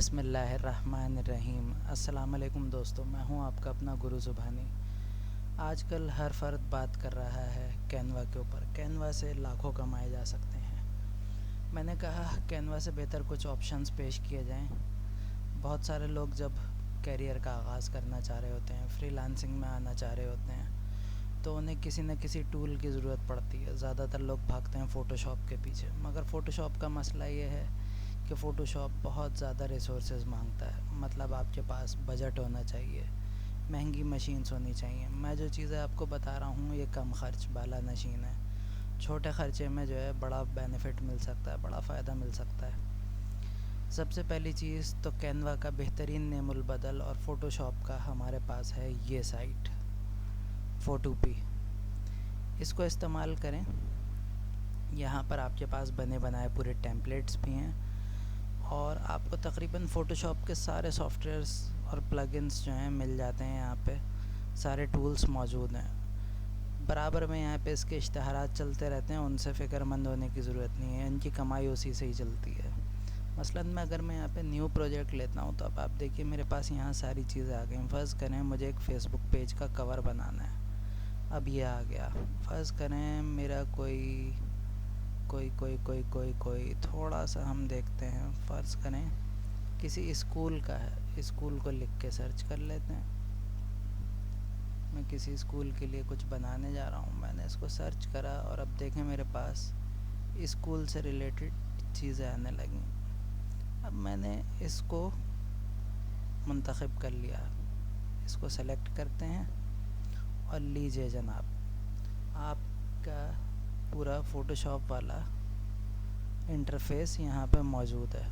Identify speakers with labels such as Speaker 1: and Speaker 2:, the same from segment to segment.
Speaker 1: बिस्मिल्लाहिर्रहमानिर्रहीम। अस्सलाम वालेकुम दोस्तों, मैं हूं आपका अपना गुरु ज़ुबानी। आजकल हर फ़र्द बात कर रहा है कैनवा के ऊपर। कैनवा से लाखों कमाए जा सकते हैं। मैंने कहा कैनवा से बेहतर कुछ ऑप्शंस पेश किए जाएं। बहुत सारे लोग जब कैरियर का आगाज़ करना चाह रहे होते हैं, फ्रीलांसिंग में आना चाह रहे होते हैं, तो उन्हें किसी न किसी टूल की ज़रूरत पड़ती है। ज़्यादातर लोग भागते हैं फ़ोटोशॉप के पीछे, मगर फ़ोटोशॉप का मसला ये है कि फ़ोटोशॉप बहुत ज़्यादा रिसोर्सेज मांगता है। मतलब आपके पास बजट होना चाहिए, महंगी मशीन्स होनी चाहिए। मैं जो चीज़ें आपको बता रहा हूँ ये कम खर्च वाला मशीन है। छोटे ख़र्चे में जो है बड़ा बेनिफिट मिल सकता है, बड़ा फ़ायदा मिल सकता है। सबसे पहली चीज़ तो कैनवा का बेहतरीन नेमुल बदल और फ़ोटोशॉप का हमारे पास है ये साइट फोटोपी। इसको इस्तेमाल करें। यहाँ पर आपके पास बने बनाए पूरे टेम्पलेट्स भी हैं और आपको तकरीबन फ़ोटोशॉप के सारे सॉफ्टवेयर्स और प्लगइन्स जो हैं मिल जाते हैं। यहाँ पे सारे टूल्स मौजूद हैं। बराबर में यहाँ पे इसके इश्तहारात चलते रहते हैं, उनसे फ़िक्रमंद होने की ज़रूरत नहीं है, इनकी कमाई उसी से ही चलती है। मसलन मैं अगर मैं यहाँ पे न्यू प्रोजेक्ट लेता हूँ तो अब आप देखिए मेरे पास यहाँ सारी चीज़ें आ गई। फ़र्ज़ करें मुझे एक फ़ेसबुक पेज का कवर बनाना है, अब ये आ गया। फ़र्ज़ करें मेरा कोई थोड़ा सा हम देखते हैं। फ़र्ज़ करें किसी स्कूल का है, स्कूल को लिख के सर्च कर लेते हैं। मैं किसी स्कूल के लिए कुछ बनाने जा रहा हूँ, मैंने इसको सर्च करा और अब देखें मेरे पास स्कूल से रिलेटेड चीज़ें आने लगी। अब मैंने इसको मुंतखब कर लिया, इसको सेलेक्ट करते हैं और लीजिए जनाब, आपका पूरा फ़ोटोशॉप वाला इंटरफेस यहाँ पे मौजूद है।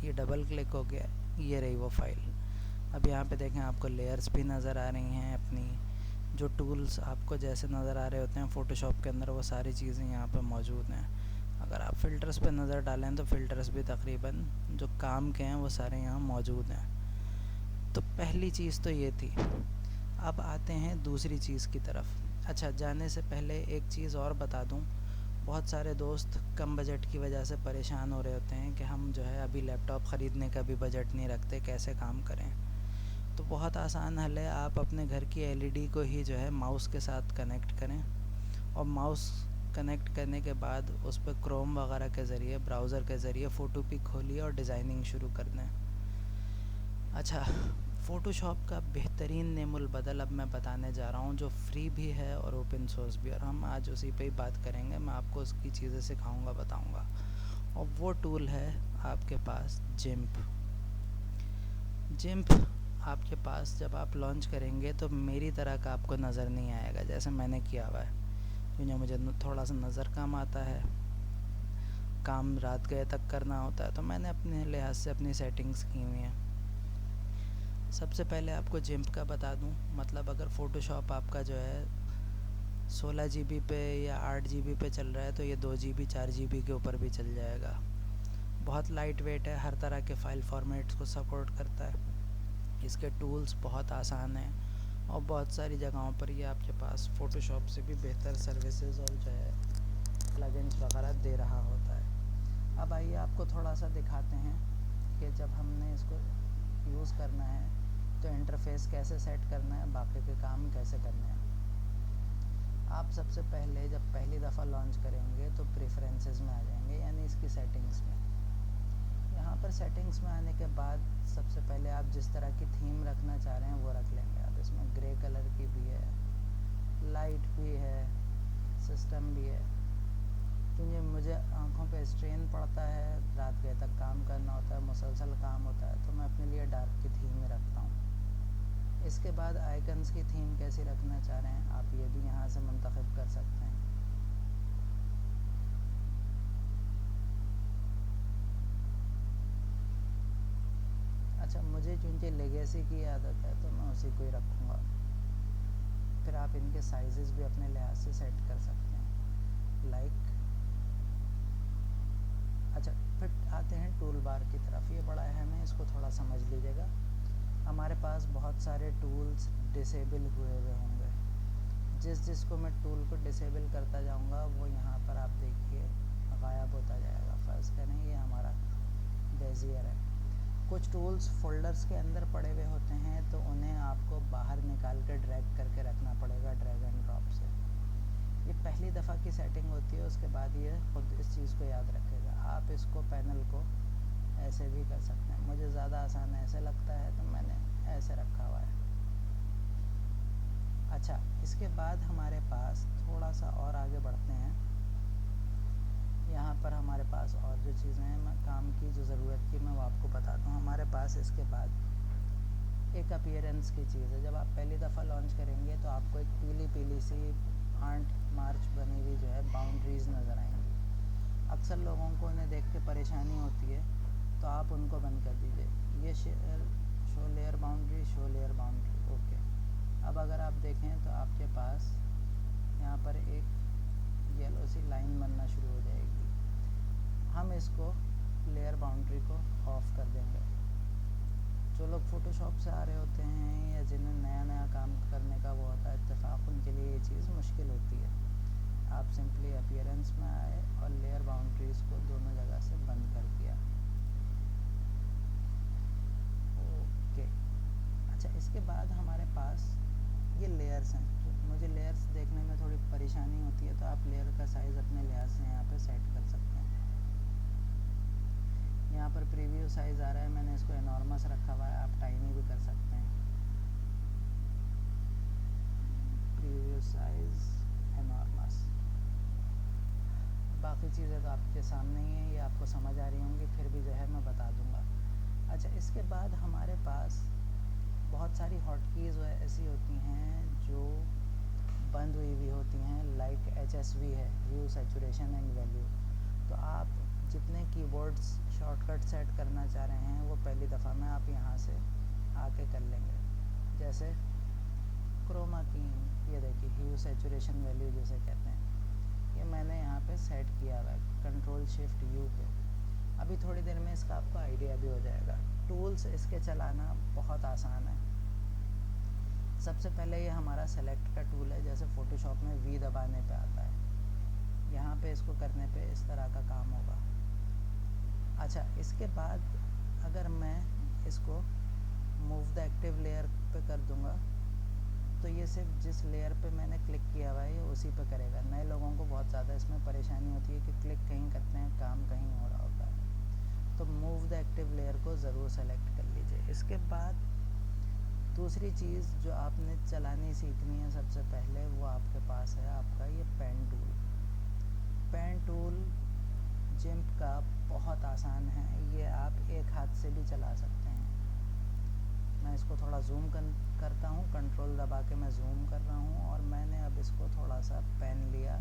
Speaker 1: ये डबल क्लिक हो गया, ये रही वो फाइल। अब यहाँ पे देखें आपको लेयर्स भी नज़र आ रही हैं। अपनी जो टूल्स आपको जैसे नज़र आ रहे होते हैं फ़ोटोशॉप के अंदर, वो सारी चीज़ें यहाँ पे मौजूद हैं। अगर आप फ़िल्टर्स पे नज़र डालें तो फ़िल्टर्स भी तकरीबन जो काम के हैं वो सारे यहाँ मौजूद हैं। तो पहली चीज़ तो ये थी। अब आते हैं दूसरी चीज़ की तरफ। अच्छा, जाने से पहले एक चीज़ और बता दूँ। बहुत सारे दोस्त कम बजट की वजह से परेशान हो रहे होते हैं कि हम जो है अभी लैपटॉप ख़रीदने का भी बजट नहीं रखते, कैसे काम करें। तो बहुत आसान हल है, आप अपने घर की एलईडी को ही जो है माउस के साथ कनेक्ट करें और माउस कनेक्ट करने के बाद उस पर क्रोम वगैरह के ज़रिए, ब्राउज़र के ज़रिए फ़ोटोपी खोलिए और डिज़ाइनिंग शुरू कर दें। अच्छा, फ़ोटोशॉप का बेहतरीन नेमुल बदल अब मैं बताने जा रहा हूँ, जो फ्री भी है और ओपन सोर्स भी, और हम आज उसी पे ही बात करेंगे। मैं आपको उसकी चीज़ें सिखाऊंगा, बताऊंगा। और वो टूल है आपके पास जिम्प। जिम्प आपके पास जब आप लॉन्च करेंगे तो मेरी तरह का आपको नज़र नहीं आएगा जैसे मैंने किया हुआ है, क्योंकि मुझे थोड़ा सा नज़र कम आता है, काम रात गए तक करना होता है, तो मैंने अपने लिहाज से अपनी सेटिंग्स की हुई हैं। सबसे पहले आपको जिम्प का बता दूं, मतलब अगर फ़ोटोशॉप आपका जो है 16 GB पे या 8 GB पे चल रहा है तो ये 2 GB 4 GB के ऊपर भी चल जाएगा। बहुत लाइट वेट है, हर तरह के फ़ाइल फॉर्मेट्स को सपोर्ट करता है। इसके टूल्स बहुत आसान हैं और बहुत सारी जगहों पर ये आपके पास फ़ोटोशॉप से भी बेहतर सर्विसेज और जो है प्लगइन्स वगैरह दे रहा होता है। अब आइए आपको थोड़ा सा दिखाते हैं कि जब हमने इसको यूज़ करना है तो इंटरफेस कैसे सेट करना है, बाकी के काम कैसे करने हैं। आप सबसे पहले जब पहली दफ़ा लॉन्च करेंगे तो प्रेफरेंसेस में आ जाएंगे, यानी इसकी सेटिंग्स में। यहाँ पर सेटिंग्स में आने के बाद सबसे पहले आप जिस तरह की थीम रखना चाह रहे हैं वो रख लेंगे। अब इसमें ग्रे कलर की भी है, लाइट भी है, सिस्टम भी है। क्योंकि मुझे आँखों पे स्ट्रेन पड़ता है, रात गए तक काम करना होता है, मुसलसल काम होता है, तो मैं अपने लिए डार्क की थीम ही रखता हूँ। इसके बाद आइकन्स की थीम कैसी रखना चाह रहे हैं आप ये भी यहाँ से मुंतखब कर सकते हैं। अच्छा, मुझे चूँकि लेगेसी की आदत है तो मैं उसी को ही रखूँगा। फिर आप इनके साइजेस भी अपने लिहाज से सेट कर सकते हैं, लाइक। अच्छा, फिर आते हैं टूल बार की तरफ। ये बड़ा अहम है, इसको थोड़ा समझ लीजिएगा। हमारे पास बहुत सारे टूल्स डिसेबल हुए हुए होंगे। जिसको मैं टूल को डिसेबल करता जाऊंगा वो यहाँ पर आप देखिए गायब होता जाएगा। फ़र्ज़ करें ये हमारा बेजियर है। कुछ टूल्स फोल्डर्स के अंदर पड़े हुए होते हैं तो उन्हें आपको बाहर निकाल कर ड्रैग करके रखना पड़ेगा ड्रैग एंड ड्रॉप से। ये पहली दफ़ा की सेटिंग होती है, उसके बाद ये खुद इस चीज़ को याद रखेगा। आप इसको पैनल को ऐसे भी कर सकते हैं, मुझे ज़्यादा आसान ऐसे लगता है तो मैंने ऐसे रखा हुआ है। अच्छा, इसके बाद हमारे पास थोड़ा सा और आगे बढ़ते हैं। यहाँ पर हमारे पास और जो चीज़ें हैं मैं काम की जो ज़रूरत की मैं वो आपको बताता हूँ। हमारे पास इसके बाद एक अपीयरेंस की चीज़ है। जब आप पहली दफ़ा लॉन्च करेंगे तो आपको एक पीली पीली सी 8 मार्च बनी हुई जो है बाउंड्रीज़ नज़र आएंगी। अक्सर लोगों को उन्हें देख के परेशानी होती है तो आप उनको बंद कर दीजिए। ये show layer boundary, show layer boundary, okay. अब अगर आप देखें तो आपके पास यहाँ पर एक येलो सी लाइन बनना शुरू हो जाएगी। हम इसको लेयर बाउंड्री को ऑफ कर देंगे। जो लोग फ़ोटोशॉप से आ रहे होते हैं या जिन्हें नया नया काम करने का वो होता है इत्तेफाक, उनके लिए ये चीज़ मुश्किल होती है। आप सिंपली अपीयरेंस में आए और लेयर बाउंड्रीज़ को दोनों जगह से बंद कर दिया, ओके। अच्छा, इसके बाद हमारे पास ये लेयर्स हैं। तो मुझे लेयर्स देखने में थोड़ी परेशानी होती है तो आप लेयर का साइज़ अपने लिहाज से यहाँ पे सेट कर सकते हैं। यहाँ पर प्रीव्यू साइज़ आ रहा है, मैंने इसको एनॉर्मस रखा हुआ है, आप टाइनी भी कर सकते हैं। Preview size enormous. बाकी चीज़ें तो आपके सामने ही हैं, ये आपको समझ आ रही होंगी, फिर भी जो है मैं बता दूँगा। अच्छा, इसके बाद हमारे पास बहुत सारी हॉटकीज़ ऐसी होती हैं जो बंद हुई भी होती हैं, लाइक HSV है, ह्यू, सैचुरेशन एंड वैल्यू। तो आप जितने कीबोर्ड्स शॉर्टकट सेट करना चाह रहे हैं वो पहली दफ़ा में आप यहाँ से आके कर लेंगे। जैसे क्रोमा की, ये देखिए ह्यू, सैचुरेशन, वैल्यू जैसे कहते हैं, ये मैंने यहाँ पे सेट किया हुआ है कंट्रोल शिफ्ट यू पे। अभी थोड़ी देर में इसका आपको आइडिया भी हो जाएगा। टूल्स इसके चलाना बहुत आसान है। सबसे पहले ये हमारा सेलेक्ट का टूल है, जैसे फ़ोटोशॉप में वी दबाने पे आता है, यहाँ पे इसको करने पे इस तरह का काम होगा। अच्छा, इसके बाद अगर मैं इसको मूव द एक्टिव लेयर पे कर दूँगा तो ये सिर्फ जिस लेयर पे मैंने क्लिक किया हुआ है ये उसी पे करेगा। नए लोगों को बहुत ज़्यादा इसमें परेशानी होती है कि क्लिक कहीं करते हैं, काम कहीं हो रहा होता है। तो मूव द एक्टिव लेयर को ज़रूर सेलेक्ट कर लीजिए। इसके बाद दूसरी चीज़ जो आपने चलानी सीखनी है सबसे पहले, वो आपके पास है आपका ये pen tool. Pen tool GIMP का बहुत आसान है, ये आप एक हाथ से भी चला सकते हैं। मैं इसको थोड़ा जूम करता हूँ, कंट्रोल दबा के मैं जूम कर रहा हूँ और मैंने अब इसको थोड़ा सा पेन लिया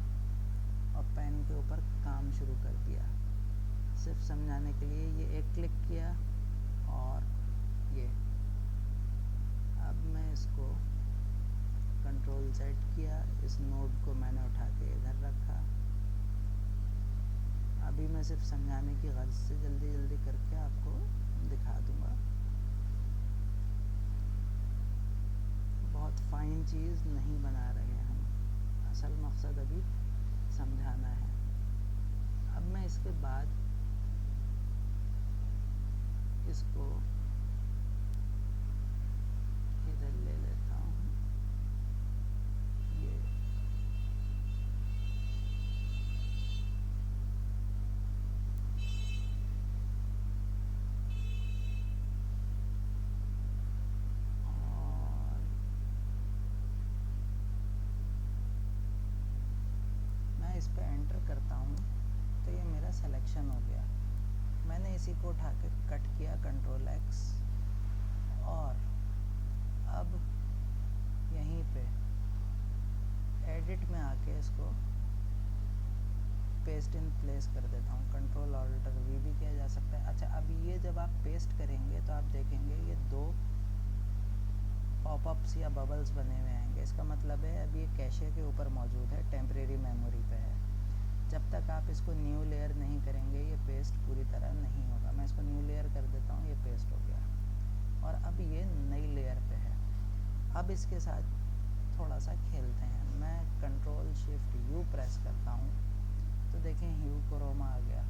Speaker 1: और पेन के ऊपर काम शुरू कर दिया। सिर्फ समझाने के लिए ये एक क्लिक किया और ये, अब मैं इसको कंट्रोल सेट किया, इस नोड को मैंने उठा के इधर रखा। अभी मैं सिर्फ समझाने की गर्ज से जल्दी जल्दी करके आपको दिखा दूंगा। बहुत फाइन चीज़ नहीं बना रहे हम, असल मकसद अभी समझाना है। अब मैं इसके बाद इसको इधर ले लेता हूँ, ये और मैं इस पे एंटर करता हूँ तो ये मेरा सिलेक्शन हो गया। मैंने इसी को उठा के कट किया, कंट्रोल X, और अब यहीं पे एडिट में आके इसको पेस्ट इन प्लेस कर देता हूँ। कंट्रोल ऑल्टर V भी किया जा सकता है। अच्छा, अब ये जब आप पेस्ट करेंगे तो आप देखेंगे ये दो पॉपअप्स या बबल्स बने हुए आएंगे। इसका मतलब है अब ये कैशे के ऊपर मौजूद है, टेम्परेरी मेमोरी पे है। जब तक आप इसको न्यू लेयर नहीं करेंगे ये पेस्ट पूरी तरह नहीं होगा। मैं इसको न्यू लेयर कर देता हूँ, ये पेस्ट हो गया और अब ये नई लेयर पे है। अब इसके साथ थोड़ा सा खेलते हैं। मैं कंट्रोल शिफ्ट U प्रेस करता हूँ तो देखें ह्यू क्रोमा आ गया।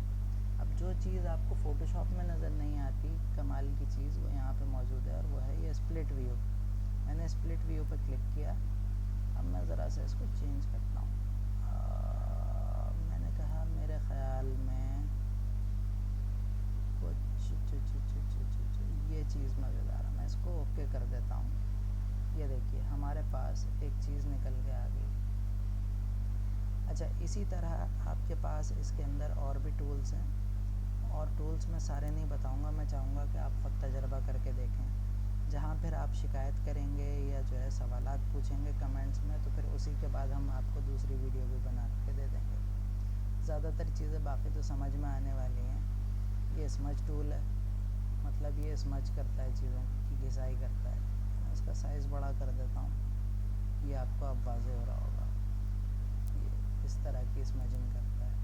Speaker 1: अब जो चीज़ आपको फ़ोटोशॉप में नज़र नहीं आती, कमाल की चीज़, वो यहाँ पे मौजूद है, और वो है ये स्प्लिट व्यू। मैंने स्प्लिट व्यू पर क्लिक किया। अब मैं ज़रा सा इसको चेंज करता हूँ। मैंने कहा मेरे ख़्याल में कुछ ये चीज़ मज़ेदार है, मैं इसको ओके कर देता हूँ। ये देखिए हमारे पास एक चीज़ निकल के आ गई। अच्छा, इसी तरह आपके पास इसके अंदर और भी टूल्स हैं, और टूल्स मैं सारे नहीं बताऊंगा, मैं चाहूँगा कि आप ख़ुद तजर्बा करके देखें। जहाँ फिर आप शिकायत करेंगे या जो है सवालात पूछेंगे कमेंट्स में, तो फिर उसी के बाद हम आपको दूसरी वीडियो भी बना के दे देंगे। ज़्यादातर चीज़ें बाकी तो समझ में आने वाली हैं। ये स्मज टूल है, मतलब ये स्मज करता है, चीज़ों की घिसाई करता है। मैं इसका साइज़ बड़ा कर देता हूँ, ये आपको अब वाज़ेह हो रहा होगा। ये इस तरह की स्मजिंग करता है।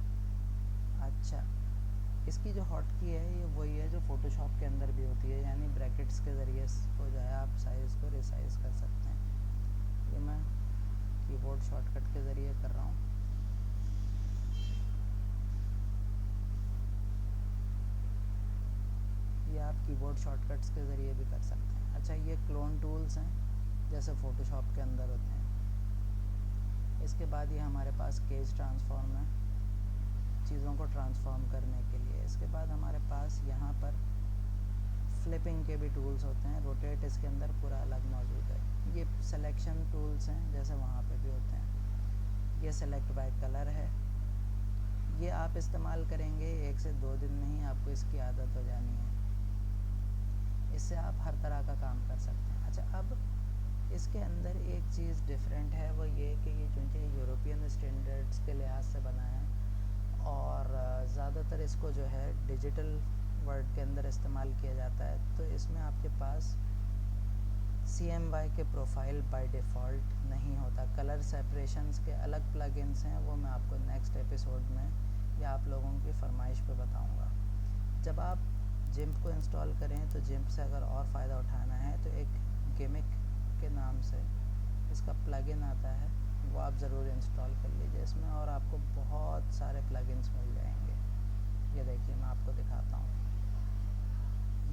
Speaker 1: अच्छा, इसकी जो हॉट की है ये वही है जो फ़ोटोशॉप के अंदर भी होती है, यानी ब्रैकेट्स के ज़रिए को जो है आप साइज़ को रिसाइज़ कर सकते हैं। ये मैं कीबोर्ड शॉर्टकट के ज़रिए कर रहा हूँ। ये आप कीबोर्ड शॉर्टकट्स के ज़रिए भी कर सकते हैं। अच्छा, ये क्लोन टूल्स हैं, जैसे फ़ोटोशॉप के अंदर होते हैं। इसके बाद ये हमारे पास केज ट्रांसफॉर्म है, चीज़ों को ट्रांसफॉर्म करने के लिए। इसके बाद हमारे पास यहाँ पर फ्लिपिंग के भी टूल्स होते हैं। रोटेट इसके अंदर पूरा अलग मौजूद है। ये सिलेक्शन टूल्स हैं, जैसे वहाँ पे भी होते हैं। ये सेलेक्ट बाय कलर है, ये आप इस्तेमाल करेंगे 1 से 2 दिन में ही आपको इसकी आदत हो जानी है। इससे आप हर तरह का काम कर सकते हैं। अच्छा, अब इसके अंदर एक चीज़ डिफरेंट है, वो ये कि ये चूँकि यूरोपियन स्टैंडर्ड्स के लिहाज से बना है, और ज़्यादातर इसको जो है डिजिटल वर्ड के अंदर इस्तेमाल किया जाता है, तो इसमें आपके पास CMY के प्रोफाइल बाय डिफ़ॉल्ट नहीं होता। कलर सेपरेशंस के अलग प्लगइन्स हैं, वो मैं आपको नेक्स्ट एपिसोड में या आप लोगों की फरमाइश पे बताऊंगा। जब आप जिम्प को इंस्टॉल करें तो जिम्प से अगर और फ़ायदा उठाना है तो एक गिमिक के नाम से इसका प्लगइन आता है, वो आप ज़रूर इंस्टॉल कर लीजिए इसमें, और आपको बहुत सारे प्लगइन्स मिल जाएंगे। ये देखिए मैं आपको दिखाता हूँ,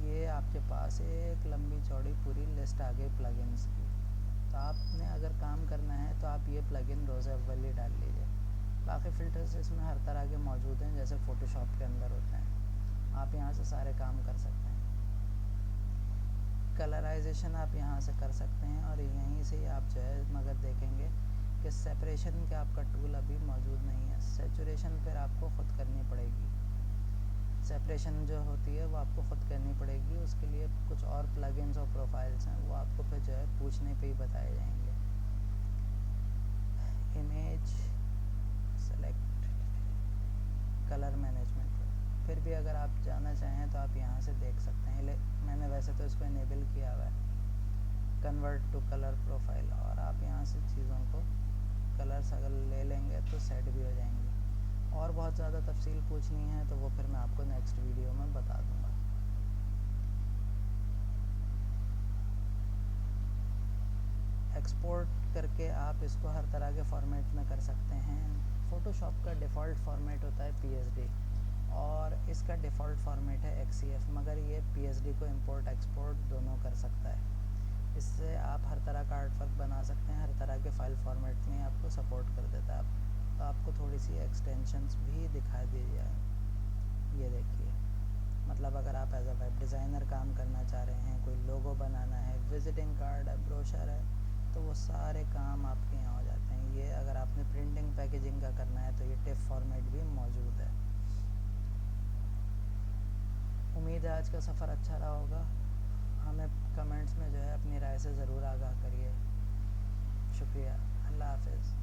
Speaker 1: ये आपके पास एक लंबी चौड़ी पूरी लिस्ट आ गई प्लगइन्स की। तो आपने अगर काम करना है तो आप ये प्लगइन रोज़ अव्वल ही डाल लीजिए। बाकी फ़िल्टर्स इसमें हर तरह के मौजूद हैं, जैसे फ़ोटोशॉप के अंदर होते हैं। आप यहाँ से सारे काम कर सकते हैं। कलराइजेशन आप यहाँ से कर सकते हैं, और यहीं से ही आप जो है मगर देखेंगे कि सेपरेशन का आपका टूल अभी मौजूद नहीं है। सेचुरेशन फिर आपको ख़ुद करनी पड़ेगी। सेपरेशन जो होती है वो आपको ख़ुद करनी पड़ेगी, उसके लिए कुछ और प्लगइन्स और प्रोफाइल्स हैं, वो आपको फिर जो है पूछने पे ही बताए जाएंगे। इमेज सेलेक्ट कलर मैनेजमेंट, फिर भी अगर आप जाना चाहें तो आप यहाँ से देख सकते हैं। मैंने वैसे तो इसको इनेबल किया हुआ है, कन्वर्ट टू कलर प्रोफाइल, और आप यहाँ से चीज़ों को कलर्स अगर ले लेंगे तो सेट भी हो जाएंगे। और बहुत ज़्यादा तफसील पूछनी है तो वो फिर मैं आपको नेक्स्ट वीडियो में बता दूँगा। एक्सपोर्ट करके आप इसको हर तरह के फॉर्मेट में कर सकते हैं। फ़ोटोशॉप का डिफ़ॉल्ट फॉर्मेट होता है PSD, और इसका डिफ़ॉल्ट फॉर्मेट है XCF, मगर ये PSD को इंपोर्ट एक्सपोर्ट दोनों कर सकता है। इससे आप हर तरह का आर्ट वर्क बना सकते हैं, हर तरह के फ़ाइल फॉर्मेट में आपको सपोर्ट कर देता है। तो आपको थोड़ी सी एक्सटेंशंस भी दिखा दी जाए। ये देखिए, मतलब अगर आप एज अ वेब डिज़ाइनर काम करना चाह रहे हैं, कोई लोगो बनाना है, विजिटिंग कार्ड है, ब्रोशर है, तो वो सारे काम आपके यहाँ हो जाते हैं। ये अगर आपने प्रिंटिंग पैकेजिंग का करना है तो ये टिफ फॉर्मेट भी मौजूद है। उम्मीद है आज का सफ़र अच्छा रहा होगा। हमें कमेंट्स में जो है अपनी राय से ज़रूर आगाह करिए। शुक्रिया, अल्लाह हाफ़िज़।